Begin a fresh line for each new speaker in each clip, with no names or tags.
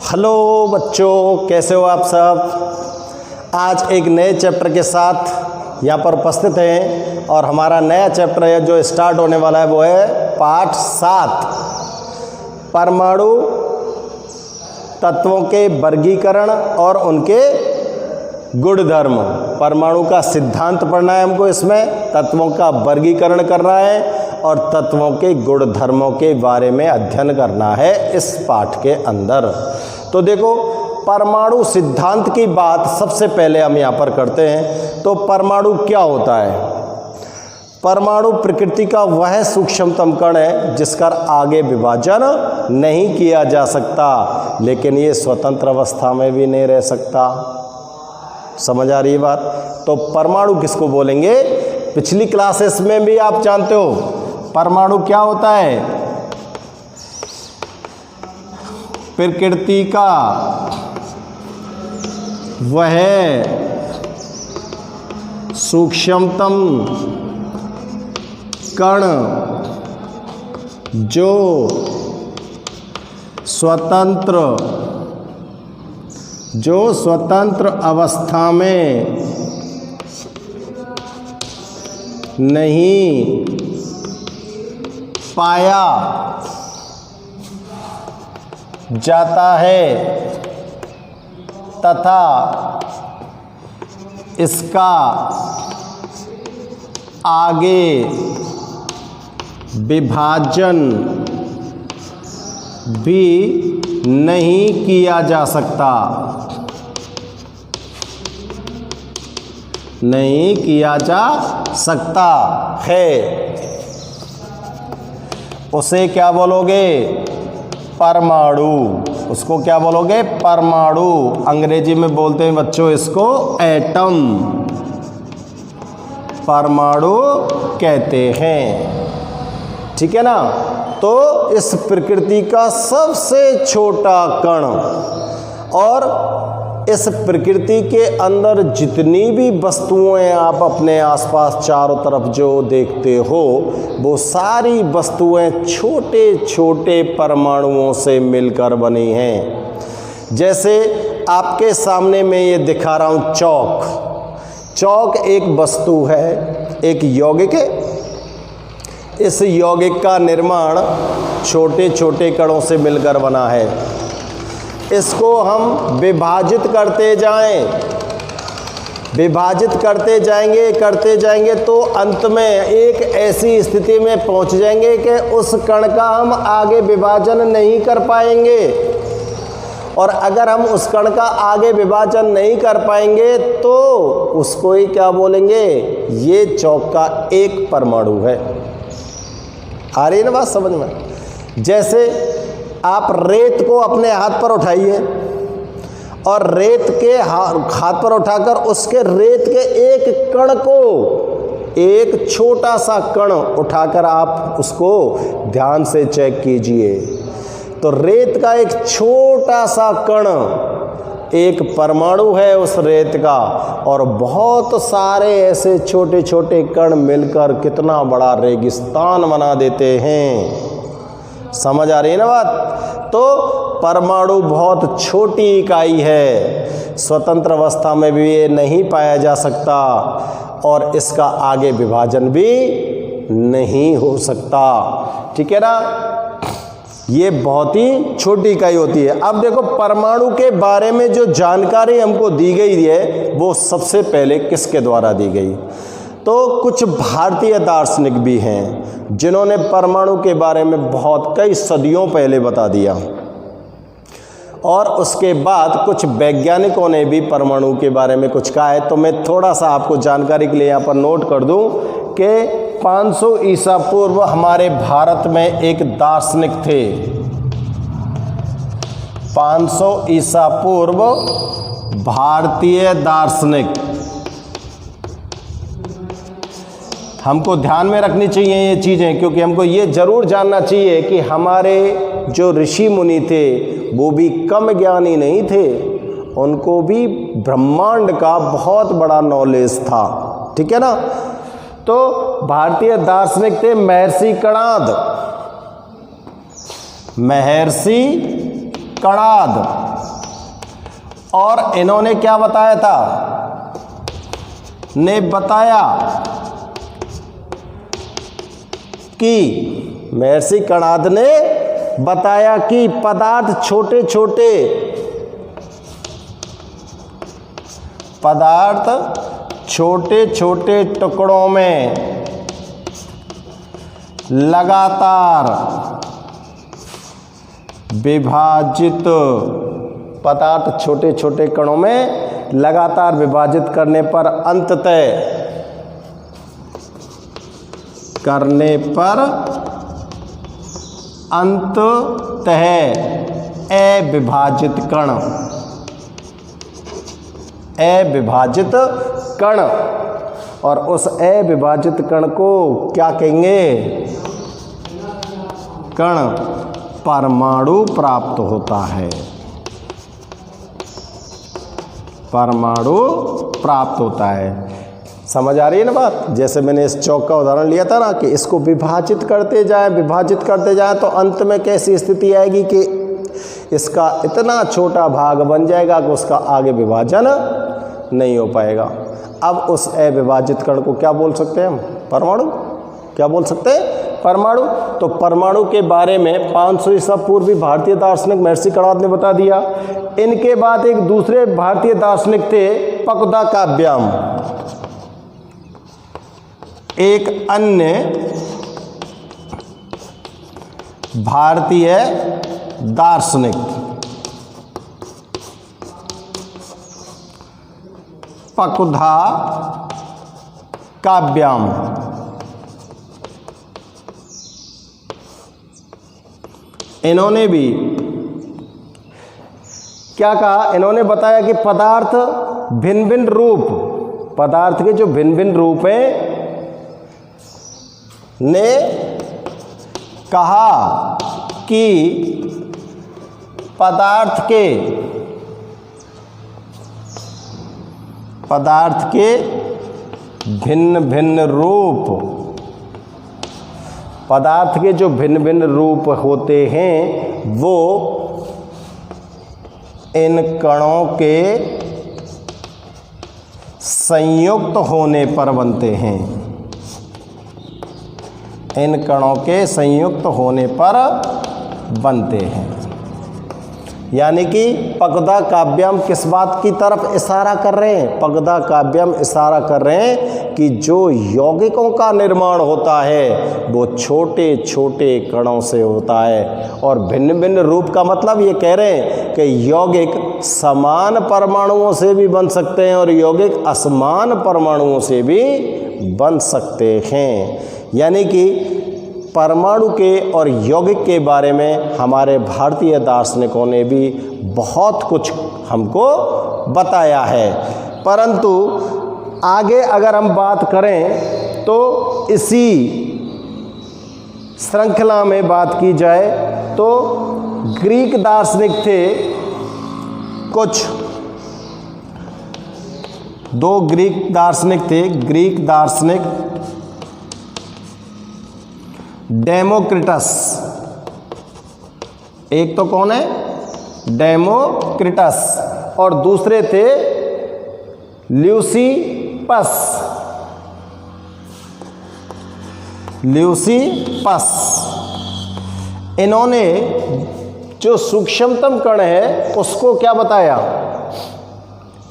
Hello बच्चों, कैसे हो आप सब। आज एक नए चैप्टर के साथ यहाँ पर उपस्थित हैं और हमारा नया चैप्टर है जो स्टार्ट होने वाला है वो है पाठ 7 परमाणु तत्वों के वर्गीकरण और उनके गुणधर्म। परमाणु का सिद्धांत पढ़ना है हमको, इसमें तत्वों का वर्गीकरण करना है और तत्वों के गुणधर्मों के बारे में अध्ययन करना है इस पाठ के अंदर। तो देखो, परमाणु सिद्धांत की बात सबसे पहले हम यहाँ पर करते हैं। तो परमाणु क्या होता है? परमाणु प्रकृति का वह सूक्ष्मतम कण है जिसका आगे विभाजन नहीं किया जा सकता, लेकिन ये स्वतंत्र अवस्था में भी नहीं रह सकता। समझ आ रही है बात? तो परमाणु किसको बोलेंगे? पिछली क्लासेस में भी आप जानते हो परमाणु क्या होता है। प्रकृति का वह सूक्ष्मतम कण जो स्वतंत्र अवस्था में नहीं पाया जाता है तथा इसका आगे विभाजन भी नहीं किया जा सकता, नहीं किया जा सकता है, उसे क्या बोलोगे? परमाणु। उसको क्या बोलोगे? परमाणु। अंग्रेजी में बोलते हैं बच्चों इसको एटम, परमाणु कहते हैं। ठीक है ना? तो इस प्रकृति का सबसे छोटा कण और इस प्रकृति के अंदर जितनी भी वस्तुएं आप अपने आसपास चारों तरफ जो देखते हो वो सारी वस्तुएं छोटे छोटे परमाणुओं से मिलकर बनी हैं। जैसे आपके सामने मैं ये दिखा रहा हूँ चौक एक वस्तु है, एक यौगिक है। इस यौगिक का निर्माण छोटे छोटे कणों से मिलकर बना है। इसको हम विभाजित करते जाएंगे तो अंत में एक ऐसी स्थिति में पहुंच जाएंगे कि उस कण का हम आगे विभाजन नहीं कर पाएंगे। और अगर हम उस कण का आगे विभाजन नहीं कर पाएंगे तो उसको ही क्या बोलेंगे? ये चौक का एक परमाणु है। आ रही है ना बात समझ में? जैसे आप रेत को अपने हाथ पर उठाइए और रेत के हाथ पर उठाकर उसके रेत के एक कण को, एक छोटा सा कण उठाकर आप उसको ध्यान से चेक कीजिए तो रेत का एक छोटा सा कण एक परमाणु है उस रेत का, और बहुत सारे ऐसे छोटे छोटे कण मिलकर कितना बड़ा रेगिस्तान बना देते हैं। समझ आ रही है ना बात? तो परमाणु बहुत छोटी इकाई है, स्वतंत्र अवस्था में भी ये नहीं पाया जा सकता और इसका आगे विभाजन भी नहीं हो सकता। ठीक है ना? ये बहुत ही छोटी इकाई होती है। अब देखो, परमाणु के बारे में जो जानकारी हमको दी गई है वो सबसे पहले किसके द्वारा दी गई? तो कुछ भारतीय दार्शनिक भी हैं जिन्होंने परमाणु के बारे में बहुत कई सदियों पहले बता दिया, और उसके बाद कुछ वैज्ञानिकों ने भी परमाणु के बारे में कुछ कहा है। तो मैं थोड़ा सा आपको जानकारी के लिए यहाँ पर नोट कर दूँ कि 500 ईसा पूर्व हमारे भारत में एक दार्शनिक थे। 500 ईसा पूर्व भारतीय दार्शनिक, हमको ध्यान में रखनी चाहिए ये चीज़ें, क्योंकि हमको ये जरूर जानना चाहिए कि हमारे जो ऋषि मुनि थे वो भी कम ज्ञानी नहीं थे, उनको भी ब्रह्मांड का बहुत बड़ा नॉलेज था। ठीक है ना? तो भारतीय दार्शनिक थे महर्षि कणाद। और इन्होंने क्या बताया था, ने बताया कि महर्षि कणाद ने बताया कि पदार्थ छोटे छोटे टुकड़ों में लगातार विभाजित, पदार्थ छोटे छोटे कणों में लगातार विभाजित करने पर अंततः अविभाजित कण, और उस अविभाजित कण को क्या कहेंगे, कण परमाणु प्राप्त होता है, परमाणु प्राप्त होता है। समझ आ रही है ना बात। जैसे मैंने इस चौक का उदाहरण लिया था ना कि इसको विभाजित करते जाएं तो अंत में कैसी स्थिति आएगी कि इसका इतना छोटा भाग बन जाएगा कि उसका आगे विभाजन नहीं हो पाएगा। अब उस अविभाजित कण को क्या बोल सकते हैं हम, परमाणु। क्या बोल सकते हैं, परमाणु। तो परमाणु के बारे में 500 ईसा पूर्व भारतीय दार्शनिक महर्षि कणाद ने बता दिया। इनके बाद एक दूसरे भारतीय दार्शनिक थे पकुदा काव्याम, एक अन्य भारतीय दार्शनिक पकुधा काव्याम। इन्होंने भी क्या कहा, इन्होंने बताया कि पदार्थ भिन्न भिन्न रूप, पदार्थ के जो भिन्न भिन्न रूप हैं, ने कहा कि पदार्थ के भिन्न भिन्न रूप, पदार्थ के जो भिन्न भिन्न रूप होते हैं वो इन कणों के संयुक्त होने पर बनते हैं, इन कणों के संयुक्त होने पर बनते हैं। यानी कि पकुदा काव्यम किस बात की तरफ इशारा कर रहे हैं, पकुदा काव्यम इशारा कर रहे हैं कि जो यौगिकों का निर्माण होता है वो छोटे छोटे कणों से होता है। और भिन्न भिन्न रूप का मतलब ये कह रहे हैं कि यौगिक समान परमाणुओं से भी बन सकते हैं और यौगिक असमान परमाणुओं से भी बन सकते हैं। यानी कि परमाणु के और यौगिक के बारे में हमारे भारतीय दार्शनिकों ने भी बहुत कुछ हमको बताया है। परंतु आगे अगर हम बात करें तो इसी श्रृंखला में बात की जाए तो ग्रीक दार्शनिक थे कुछ, दो ग्रीक दार्शनिक थे। ग्रीक दार्शनिक डेमोक्रिटस, एक तो कौन है, डेमोक्रिटस, और दूसरे थे ल्यूसिपस। इन्होंने जो सूक्ष्मतम कण है उसको क्या बताया,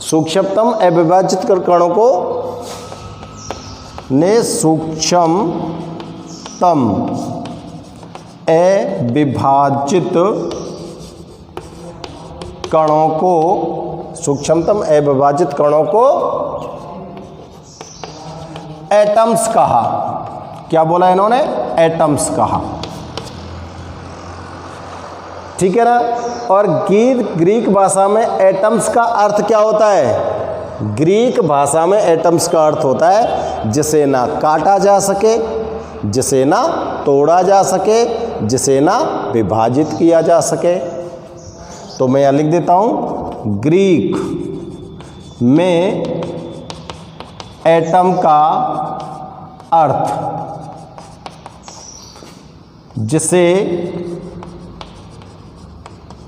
सूक्ष्मतम अविभाजित कणों को ने सूक्ष्मतम अविभाजित कणों को, सूक्ष्मतम अविभाजित कणों को एटम्स कहा। क्या बोला इन्होंने, एटम्स कहा। ठीक है ना। और ग्रीक भाषा में एटम्स का अर्थ क्या होता है, ग्रीक भाषा में एटम्स का अर्थ होता है जिसे ना काटा जा सके, जिसे ना तोड़ा जा सके, जिसे ना विभाजित किया जा सके। तो मैं यहां लिख देता हूं, ग्रीक में एटम का अर्थ जिसे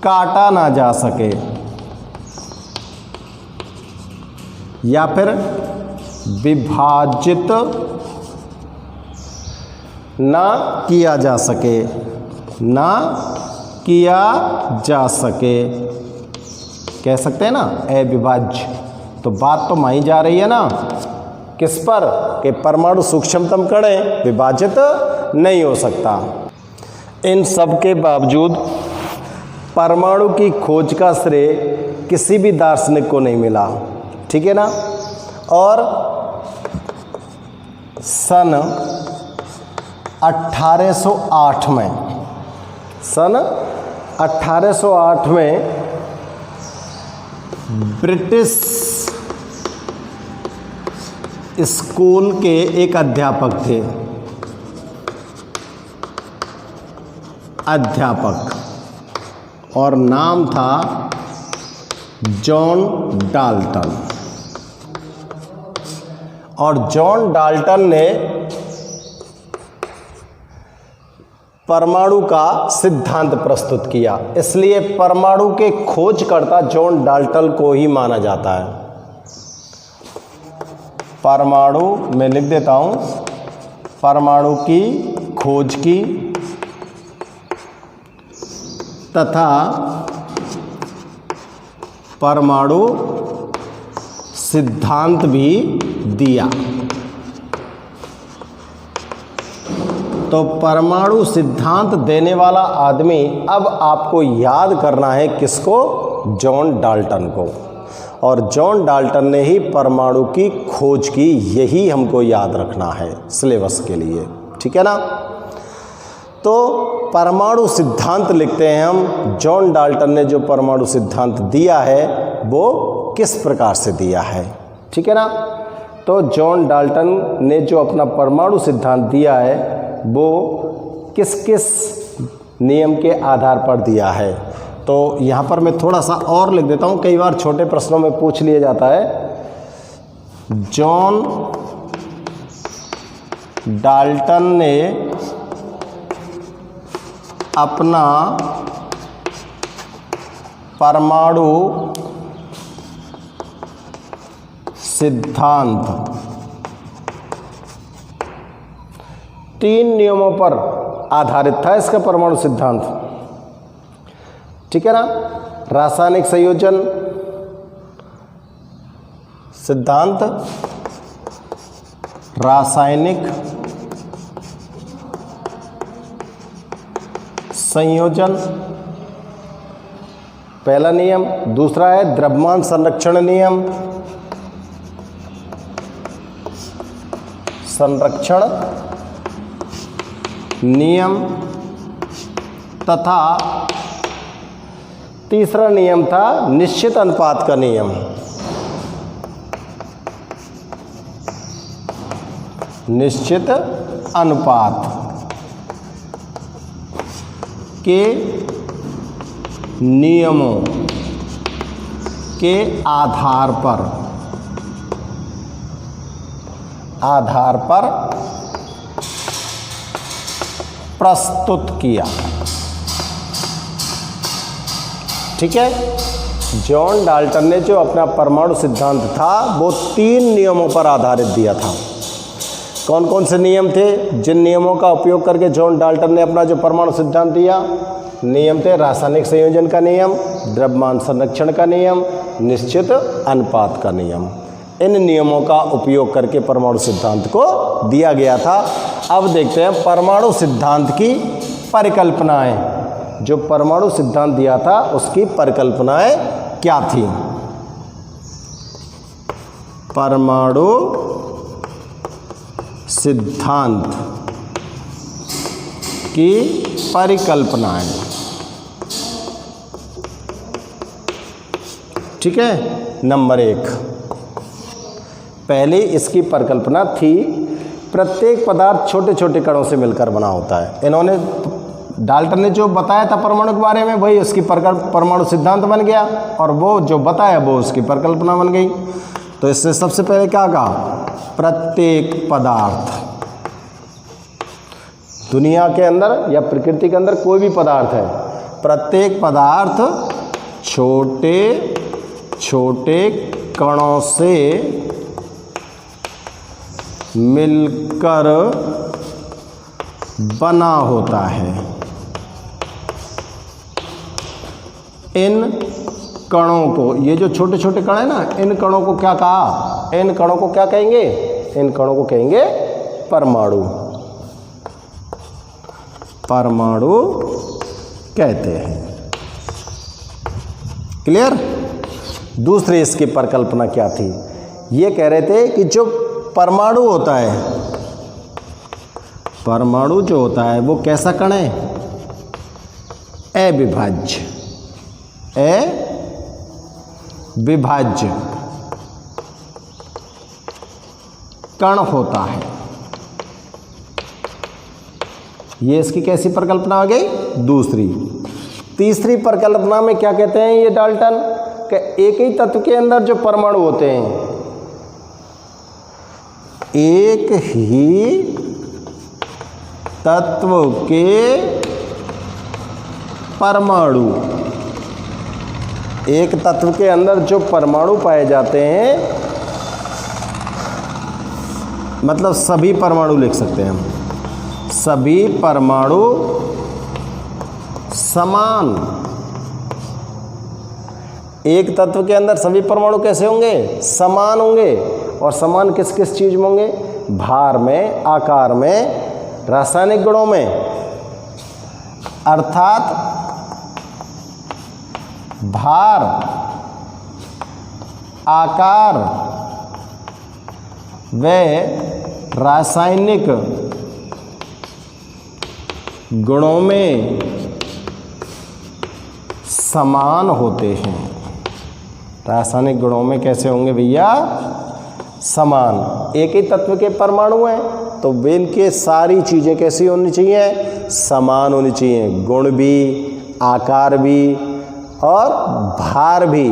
काटा ना जा सके, या फिर विभाजित ना किया जा सके, ना किया जा सके, कह सकते हैं ना अविभाज्य। तो बात तो मानी जा रही है ना किस पर, कि परमाणु सूक्ष्मतम कण है, विभाजित नहीं हो सकता। इन सब के बावजूद परमाणु की खोज का श्रेय किसी भी दार्शनिक को नहीं मिला, ठीक है ना। और सन 1808 में, सन 1808 में ब्रिटिश स्कूल के एक अध्यापक थे, और नाम था जॉन डाल्टन। और जॉन डाल्टन ने परमाणु का सिद्धांत प्रस्तुत किया, इसलिए परमाणु के खोजकर्ता जॉन डाल्टन को ही माना जाता है। परमाणु मैं लिख देता हूं, परमाणु की खोज की तथा परमाणु सिद्धांत भी दिया। तो परमाणु सिद्धांत देने वाला आदमी, अब आपको याद करना है किसको, जॉन डाल्टन को। और जॉन डाल्टन ने ही परमाणु की खोज की, यही हमको याद रखना है सिलेबस के लिए, ठीक है ना। तो परमाणु सिद्धांत लिखते हैं हम, जॉन डाल्टन ने जो परमाणु सिद्धांत दिया है वो किस प्रकार से दिया है, ठीक है ना। तो जॉन डाल्टन ने जो अपना परमाणु सिद्धांत दिया है वो किस किस नियम के आधार पर दिया है। तो यहाँ पर मैं थोड़ा सा और लिख देता हूँ, कई बार छोटे प्रश्नों में पूछ लिया जाता है। जॉन डाल्टन ने अपना परमाणु सिद्धांत 3 नियमों पर आधारित था। इसका परमाणु सिद्धांत, ठीक है ना। रासायनिक संयोजन सिद्धांत, रासायनिक संयोजन पहला नियम। दूसरा है द्रव्यमान संरक्षण नियम, संरक्षण नियम। तथा तीसरा नियम था निश्चित अनुपात का नियम। निश्चित अनुपात के नियमों के आधार पर प्रस्तुत किया, ठीक है। जॉन डाल्टन ने जो अपना परमाणु सिद्धांत था वो 3 नियमों पर आधारित दिया था। कौन कौन से नियम थे जिन नियमों का उपयोग करके जॉन डाल्टन ने अपना जो परमाणु सिद्धांत दिया? नियम थे रासायनिक संयोजन का नियम, द्रव्यमान संरक्षण का नियम, निश्चित अनुपात का नियम। इन नियमों का उपयोग करके परमाणु सिद्धांत को दिया गया था। अब देखते हैं परमाणु सिद्धांत की परिकल्पनाएं। जो परमाणु सिद्धांत दिया था उसकी परिकल्पनाएं क्या थी? परमाणु सिद्धांत की परिकल्पनाएं, ठीक है। नंबर 1, पहली इसकी परिकल्पना थी प्रत्येक पदार्थ छोटे छोटे कणों से मिलकर बना होता है। इन्होंने डाल्टन ने जो बताया था परमाणु के बारे में वही उसकी परमाणु सिद्धांत बन गया, और वो जो बताया वो उसकी परिकल्पना बन गई। तो इससे सबसे पहले क्या कहा? प्रत्येक पदार्थ, दुनिया के अंदर या प्रकृति के अंदर कोई भी पदार्थ है, प्रत्येक पदार्थ छोटे छोटे कणों से मिलकर बना होता है। इन कणों को, ये जो छोटे छोटे कण है ना, इन कणों को क्या कहा? इन कणों को क्या कहेंगे? इन कणों को कहेंगे परमाणु। परमाणु कहते हैं। क्लियर? दूसरी इसकी परिकल्पना क्या थी? ये कह रहे थे कि जो परमाणु होता है, परमाणु जो होता है वो कैसा कण है? अविभाज्य। अविभाज्य कण होता है। ये इसकी कैसी परिकल्पना आ गई? दूसरी। तीसरी परिकल्पना में क्या कहते हैं ये डाल्टन? कि एक ही तत्व के अंदर जो परमाणु होते हैं, एक ही तत्व के परमाणु, एक तत्व के अंदर जो परमाणु पाए जाते हैं, मतलब सभी परमाणु लिख सकते हैं हम, सभी परमाणु समान। एक तत्व के अंदर सभी परमाणु कैसे होंगे? समान होंगे। और समान किस किस चीज में होंगे? भार में, आकार में, रासायनिक गुणों में। अर्थात भार, आकार व रासायनिक गुणों में समान होते हैं। रासायनिक गुणों में कैसे होंगे भैया? समान। एक ही तत्व के परमाणु हैं तो वे इनके सारी चीज़ें कैसी होनी चाहिए? समान होनी चाहिए। गुण भी, आकार भी और भार भी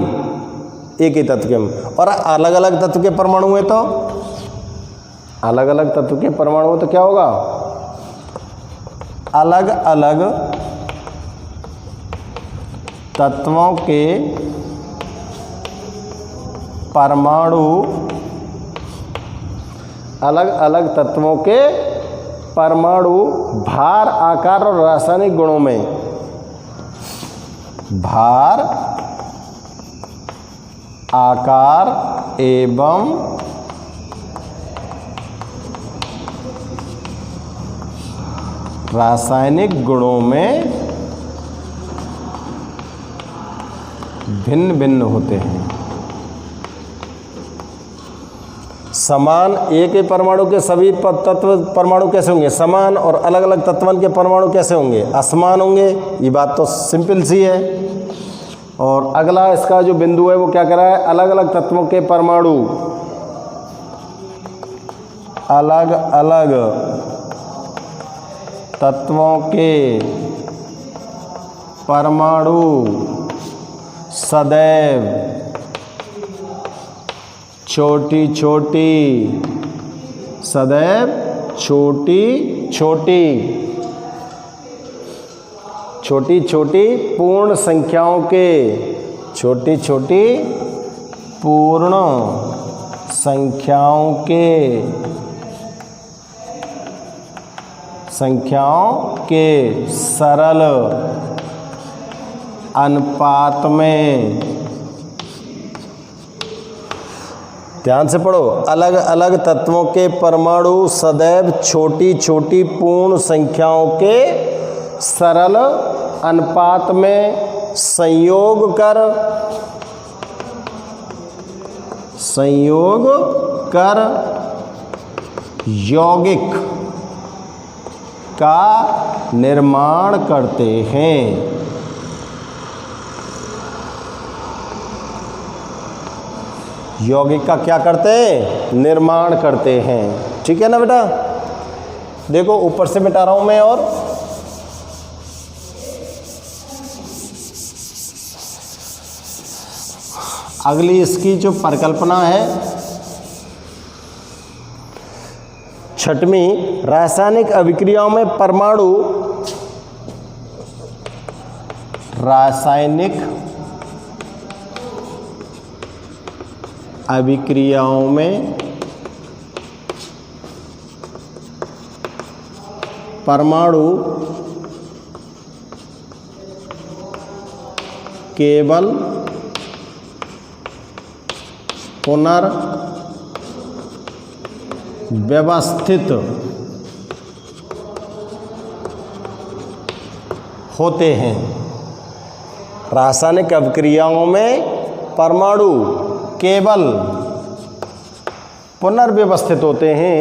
एक ही तत्व के। और अलग अलग तत्व के परमाणु हैं तो अलग अलग तत्व के परमाणु तो क्या होगा? अलग अलग तत्वों के परमाणु, अलग अलग तत्वों के परमाणु भार, आकार और रासायनिक गुणों में, भार, आकार एवं रासायनिक गुणों में भिन्न भिन्न होते हैं। समान, एक ही परमाणु के सभी तत्व परमाणु कैसे होंगे? समान। और अलग अलग तत्वन के परमाणु कैसे होंगे? असमान होंगे। ये बात तो सिंपल सी है। और अगला इसका जो बिंदु है वो क्या कह रहा है? अलग अलग तत्वों के परमाणु, अलग अलग तत्वों के परमाणु सदैव छोटी छोटी, सदैव छोटी छोटी, छोटी छोटी पूर्ण संख्याओं के, छोटी छोटी पूर्ण संख्याओं के सरल अनुपात में, ध्यान से पढ़ो, अलग अलग तत्वों के परमाणु सदैव छोटी छोटी पूर्ण संख्याओं के सरल अनुपात में संयोग कर यौगिक का निर्माण करते हैं। यौगिक का क्या करते हैं? निर्माण करते हैं। ठीक है ना बेटा? देखो ऊपर से मिटा रहा हूं मैं। और अगली इसकी जो परिकल्पना है, छठवीं, रासायनिक अभिक्रियाओं में परमाणु रासायनिक अभिक्रियाओं में परमाणु केवल पुनर्व्यवस्थित होते हैं। रासायनिक अभिक्रियाओं में परमाणु केवल पुनर्व्यवस्थित होते हैं।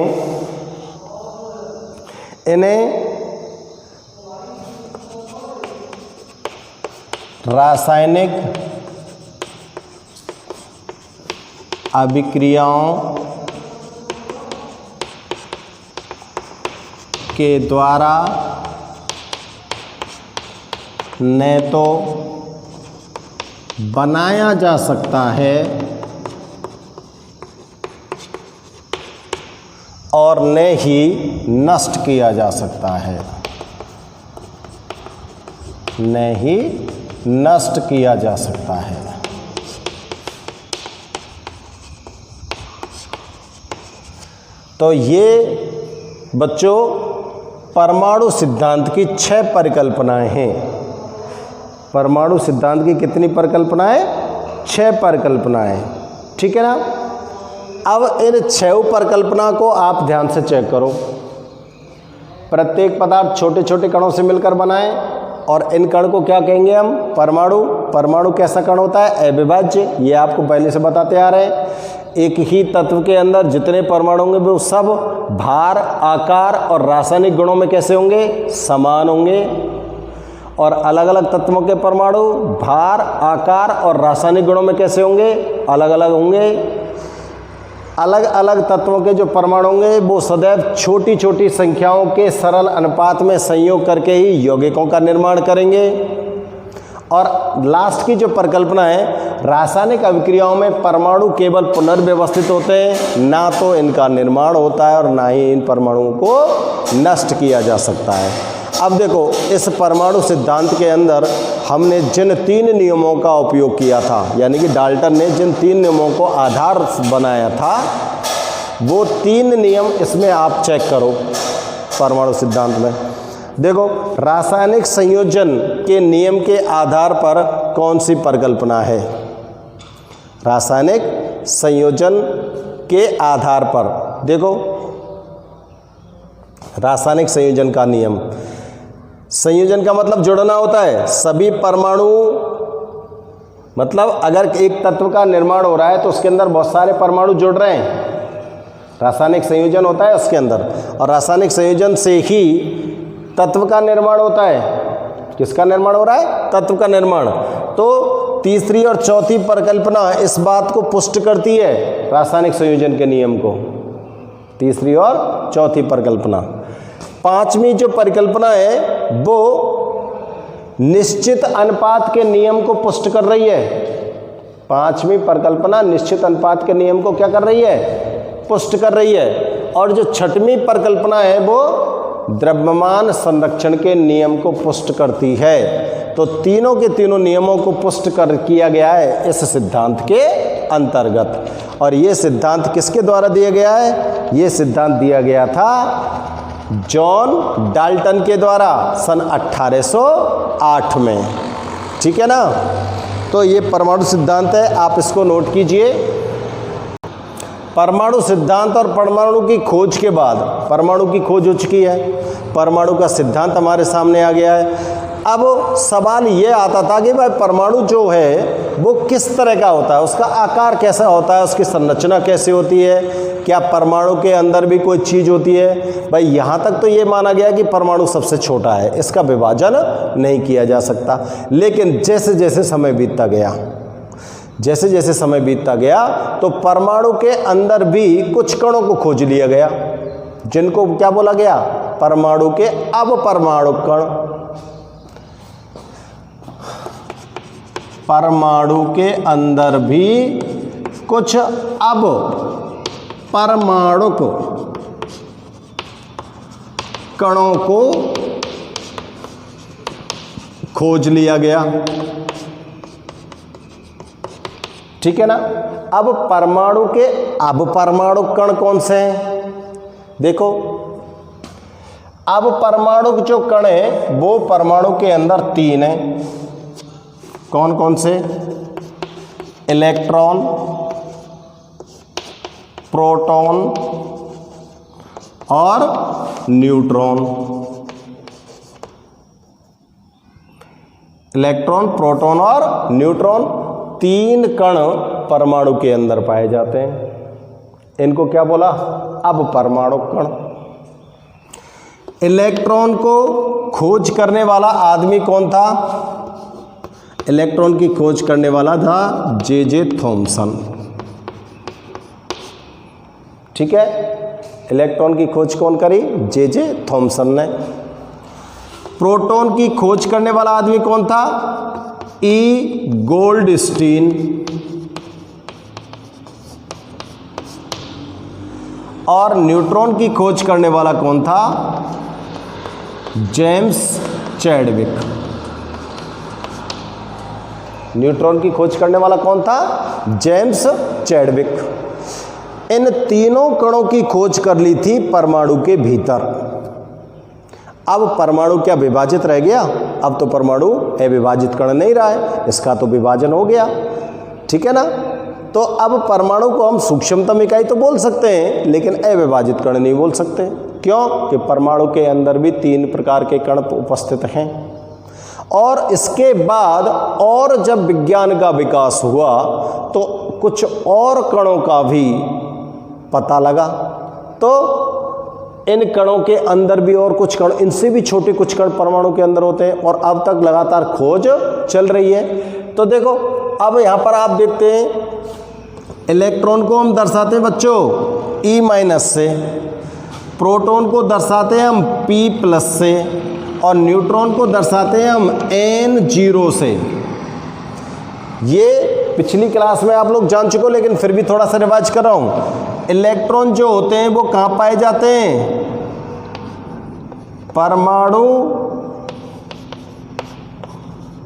इन्हें रासायनिक अभिक्रियाओं के द्वारा न तो बनाया जा सकता है और न ही नष्ट किया जा सकता है, न ही नष्ट किया जा सकता है। तो ये बच्चों परमाणु सिद्धांत की 6 परिकल्पनाएं हैं। परमाणु सिद्धांत की कितनी परिकल्पनाएं? 6 परिकल्पनाएं, ठीक है ना। अब इन 6 परिकल्पना को आप ध्यान से चेक करो। प्रत्येक पदार्थ छोटे छोटे कणों से मिलकर बनाए और इन कण को क्या कहेंगे हम? परमाणु। परमाणु कैसा कण होता है? अविभाज्य। ये आपको पहले से बताते आ रहे हैं। एक ही तत्व के अंदर जितने परमाणु होंगे वो सब भार, आकार और रासायनिक गुणों में कैसे होंगे? समान होंगे। और अलग अलग तत्वों के परमाणु भार, आकार और रासायनिक गुणों में कैसे होंगे? अलग अलग होंगे। अलग अलग तत्वों के जो परमाणु होंगे वो सदैव छोटी छोटी संख्याओं के सरल अनुपात में संयोग करके ही यौगिकों का निर्माण करेंगे। और लास्ट की जो परिकल्पना है, रासायनिक अभिक्रियाओं में परमाणु केवल पुनर्व्यवस्थित होते हैं, ना तो इनका निर्माण होता है और ना ही इन परमाणुओं को नष्ट किया जा सकता है। अब देखो, इस परमाणु सिद्धांत के अंदर हमने जिन 3 नियमों का उपयोग किया था, यानी कि डाल्टन ने जिन 3 नियमों को आधार बनाया था, वो 3 नियम इसमें आप चेक करो। परमाणु सिद्धांत में देखो, रासायनिक संयोजन के नियम के आधार पर कौन सी परिकल्पना है? रासायनिक संयोजन के आधार पर देखो, रासायनिक संयोजन का नियम, संयोजन का मतलब जुड़ना होता है। सभी परमाणु, मतलब अगर एक तत्व का निर्माण हो रहा है तो उसके अंदर बहुत सारे परमाणु जुड़ रहे हैं, रासायनिक संयोजन होता है उसके अंदर। और रासायनिक संयोजन से ही तत्व का निर्माण होता है। किसका निर्माण हो रहा है? तत्व का निर्माण। तो तीसरी और चौथी परिकल्पना इस बात को पुष्ट करती है, रासायनिक संयोजन के नियम को। तीसरी और चौथी परिकल्पना। पांचवी जो परिकल्पना है वो निश्चित अनुपात के नियम को पुष्ट कर रही है। पांचवी परिकल्पना निश्चित अनुपात के नियम को क्या कर रही है? पुष्ट कर रही है। और जो छठवीं परिकल्पना है वो द्रव्यमान संरक्षण के नियम को पुष्ट करती है। तो तीनों के तीनों नियमों को पुष्ट कर किया गया है इस सिद्धांत के अंतर्गत। और ये सिद्धांत किसके द्वारा दिया गया है? ये सिद्धांत दिया गया था जॉन डाल्टन के द्वारा सन 1808 में, ठीक है ना। तो ये परमाणु सिद्धांत है, आप इसको नोट कीजिए। परमाणु सिद्धांत और परमाणु की खोज के बाद, परमाणु की खोज हो चुकी है, परमाणु का सिद्धांत हमारे सामने आ गया है। अब सवाल ये आता था कि भाई परमाणु जो है वो किस तरह का होता है, उसका आकार कैसा होता है, उसकी संरचना कैसी होती है, क्या परमाणु के अंदर भी कोई चीज़ होती है। भाई यहाँ तक तो ये माना गया कि परमाणु सबसे छोटा है, इसका विभाजन नहीं किया जा सकता। लेकिन जैसे जैसे समय बीतता गया, जैसे जैसे समय बीतता गया तो परमाणु के अंदर भी कुछ कणों को खोज लिया गया, जिनको क्या बोला गया? परमाणु के अपरमाणु कण। परमाणु के अंदर भी कुछ अब परमाणुक कणों को खोज लिया गया। ठीक है ना। अब परमाणु कण कौन से हैं, देखो अब परमाणु जो कण है वो परमाणु के अंदर 3 हैं। कौन कौन से? इलेक्ट्रॉन, प्रोटॉन और न्यूट्रॉन। इलेक्ट्रॉन, प्रोटॉन और न्यूट्रॉन 3 कण परमाणु के अंदर पाए जाते हैं। इनको क्या बोला? अब परमाणु कण। इलेक्ट्रॉन को खोज करने वाला आदमी कौन था? इलेक्ट्रॉन की खोज करने वाला था जे थॉमसन। ठीक है, इलेक्ट्रॉन की खोज कौन करी? जे थॉमसन ने। प्रोटॉन की खोज करने वाला आदमी कौन था? ई गोल्डस्टीन। और न्यूट्रॉन की खोज करने वाला कौन था? James Chadwick. न्यूट्रॉन की खोज करने वाला कौन था? James Chadwick. इन तीनों कणों की खोज कर ली थी परमाणु के भीतर। अब परमाणु क्या विभाजित रह गया? अब तो परमाणु अविभाजित कण नहीं रहा है, इसका तो विभाजन हो गया। ठीक है ना। तो अब परमाणु को हम सूक्ष्मतम इकाई तो बोल सकते हैं, लेकिन अविभाजित कण नहीं बोल सकते। क्यों? कि परमाणु के अंदर भी 3 प्रकार के कण उपस्थित हैं। और इसके बाद और जब विज्ञान का विकास हुआ तो कुछ और कणों का भी पता लगा। तो इन कणों के अंदर भी और कुछ कण, इनसे भी छोटे कुछ कण परमाणु के अंदर होते हैं, और अब तक लगातार खोज चल रही है। तो देखो अब यहां पर आप देखते हैं, इलेक्ट्रॉन को हम दर्शाते हैं बच्चों E- से, प्रोटॉन को दर्शाते हैं हम P+ से, और न्यूट्रॉन को दर्शाते हैं हम N0 से। ये पिछली क्लास में आप लोग जान चुके हो, लेकिन फिर भी थोड़ा सा रिवाइज कर रहा हूं। इलेक्ट्रॉन जो होते हैं वो कहां पाए जाते हैं? परमाणु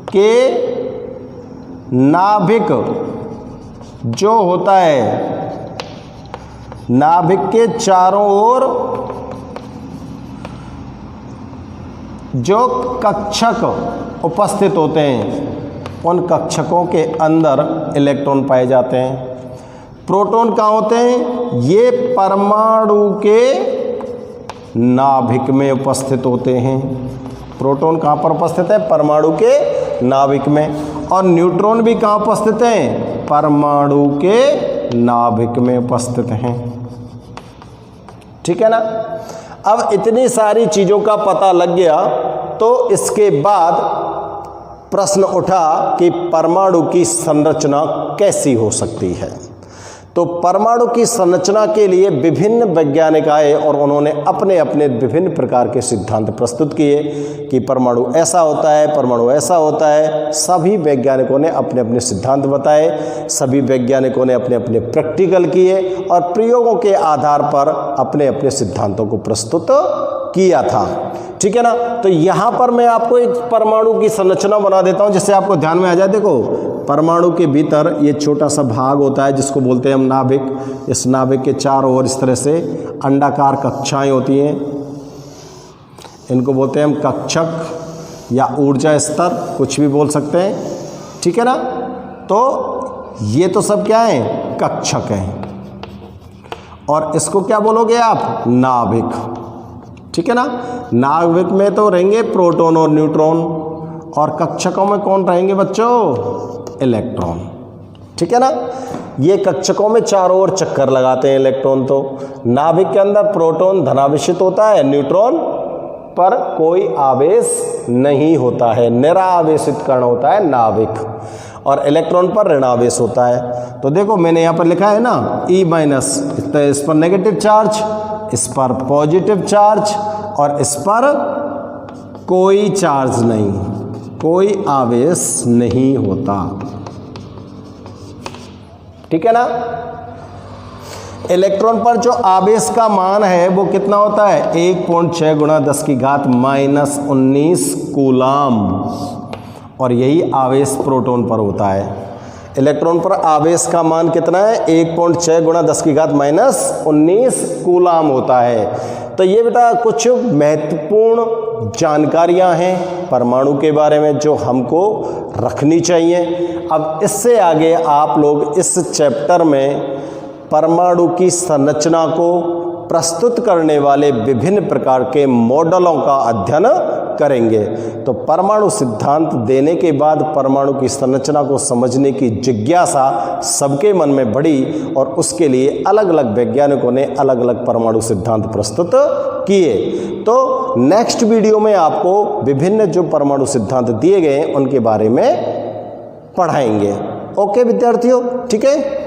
के नाभिक जो होता है, नाभिक के चारों ओर जो कक्षक उपस्थित होते हैं, उन कक्षकों के अंदर इलेक्ट्रॉन पाए जाते हैं। प्रोटॉन कहाँ होते हैं? ये परमाणु के नाभिक में उपस्थित होते हैं। प्रोटॉन कहाँ पर उपस्थित है? परमाणु के नाभिक में। और न्यूट्रॉन भी कहाँ उपस्थित हैं? परमाणु के नाभिक में उपस्थित हैं। ठीक है ना। अब इतनी सारी चीज़ों का पता लग गया, तो इसके बाद प्रश्न उठा कि परमाणु की संरचना कैसी हो सकती है। तो परमाणु की संरचना के लिए विभिन्न वैज्ञानिक आए और उन्होंने अपने अपने विभिन्न प्रकार के सिद्धांत प्रस्तुत किए कि परमाणु ऐसा होता है, परमाणु ऐसा होता है। सभी वैज्ञानिकों ने अपने अपने सिद्धांत बताए, सभी वैज्ञानिकों ने अपने अपने प्रैक्टिकल किए और प्रयोगों के आधार पर अपने अपने सिद्धांतों को प्रस्तुत किया था। ठीक है ना। तो यहाँ पर मैं आपको एक परमाणु की संरचना बना देता हूँ जिससे आपको ध्यान में आ जाए। देखो, परमाणु के भीतर ये छोटा सा भाग होता है जिसको बोलते हैं हम नाभिक। इस नाभिक के चारों ओर इस तरह से अंडाकार कक्षाएं होती हैं, इनको बोलते हैं हम कक्षक या ऊर्जा स्तर, कुछ भी बोल सकते हैं। ठीक है ना। तो ये तो सब क्या है? कक्षक हैं। और इसको क्या बोलोगे आप? नाभिक। ठीक है ना। नाभिक में तो रहेंगे प्रोटॉन और न्यूट्रॉन, और कक्षकों में कौन रहेंगे बच्चों? इलेक्ट्रॉन। ठीक है ना। ये कक्षकों में चारों ओर चक्कर लगाते हैं इलेक्ट्रॉन। तो नाभिक के अंदर प्रोटॉन धनावेशित होता है, न्यूट्रॉन पर कोई आवेश नहीं होता है, निरावेशित कण होता है नाभिक, और इलेक्ट्रॉन पर ऋणावेश होता है। तो देखो मैंने यहाँ पर लिखा है ना E-, तो इस पर नेगेटिव चार्ज, इस पर पॉजिटिव चार्ज, और इस पर कोई चार्ज नहीं, कोई आवेश नहीं होता। ठीक है ना। इलेक्ट्रॉन पर जो आवेश का मान है वो कितना होता है? 1.6 × 10⁻⁻19 कूलाम, और यही आवेश प्रोटॉन पर होता है। इलेक्ट्रॉन पर आवेश का मान कितना है? 1.6 गुणा 10⁻⁻19 कूलाम होता है। तो ये बेटा कुछ महत्वपूर्ण जानकारियां हैं परमाणु के बारे में जो हमको रखनी चाहिए। अब इससे आगे आप लोग इस चैप्टर में परमाणु की संरचना को प्रस्तुत करने वाले विभिन्न प्रकार के मॉडलों का अध्ययन करेंगे। तो परमाणु सिद्धांत देने के बाद परमाणु की संरचना को समझने की जिज्ञासा सबके मन में बढ़ी और उसके लिए अलग अलग वैज्ञानिकों ने अलग अलग परमाणु सिद्धांत प्रस्तुत किए। तो नेक्स्ट वीडियो में आपको विभिन्न जो परमाणु सिद्धांत दिए गए हैं उनके बारे में पढ़ाएंगे। ओके विद्यार्थियों, ठीक है।